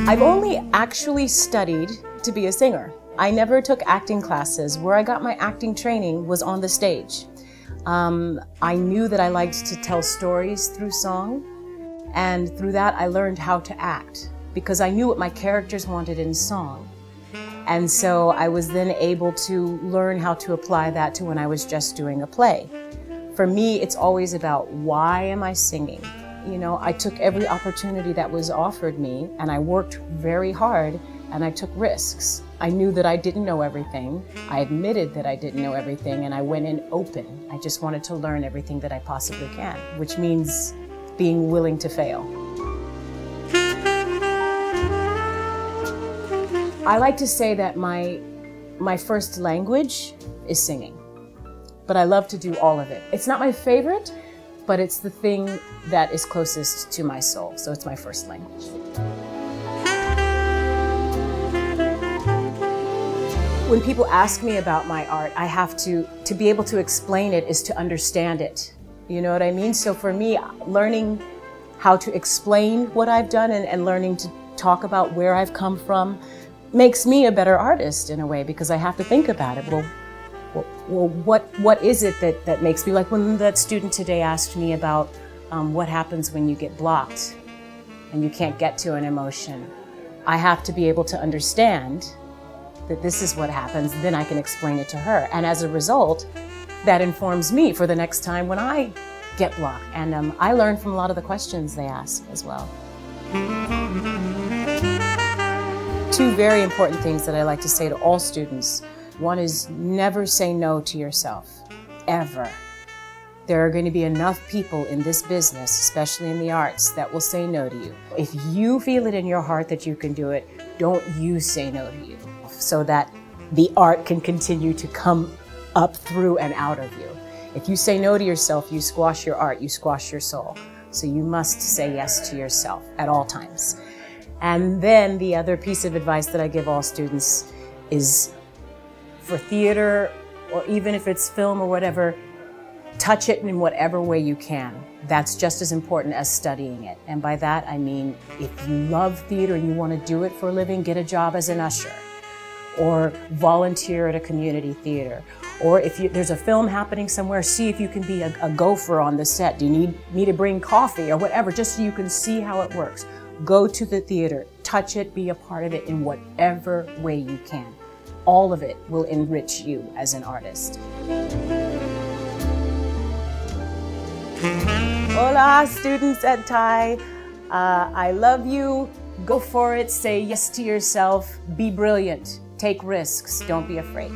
I've only actually studied to be a singer. I never took acting classes. Where I got my acting training was on the stage. I knew that I liked to tell stories through song, and through that I learned how to act because I knew what my characters wanted in song. And so I was then able to learn how to apply that to when I was just doing a play. For me, it's always about why am I singing? You know, I took every opportunity that was offered me and I worked very hard and I took risks. I knew that I didn't know everything. I admitted that I didn't know everything and I went in open. I just wanted to learn everything that I possibly can, which means being willing to fail. I like to say that my first language is singing, but I love to do all of it. It's not my favorite, but it's the thing that is closest to my soul, so it's my first language. When people ask me about my art, I have to be able to explain it is to understand it. You know what I mean? So for me, learning how to explain what I've done and learning to talk about where I've come from makes me a better artist in a way, because I have to think about it. Well, what is it that makes me, like when that student today asked me about what happens when you get blocked and you can't get to an emotion. I have to be able to understand that this is what happens, then I can explain it to her. And as a result, that informs me for the next time when I get blocked. And I learn from a lot of the questions they ask as well. Two very important things that I like to say to all students. One is never say no to yourself, ever. There are going to be enough people in this business, especially in the arts, that will say no to you. If you feel it in your heart that you can do it, don't you say no to you, so that the art can continue to come up through and out of you. If you say no to yourself, you squash your art, you squash your soul. So you must say yes to yourself at all times. And then the other piece of advice that I give all students is, for theater, or even if it's film or whatever, touch it in whatever way you can. That's just as important as studying it. And by that, I mean, if you love theater and you want to do it for a living, get a job as an usher, or volunteer at a community theater. Or if there's a film happening somewhere, see if you can be a gopher on the set. Do you need me to bring coffee or whatever, just so you can see how it works. Go to the theater, touch it, be a part of it in whatever way you can. All of it will enrich you as an artist. Hola, students at Thai. I love you. Go for it. Say yes to yourself. Be brilliant. Take risks. Don't be afraid.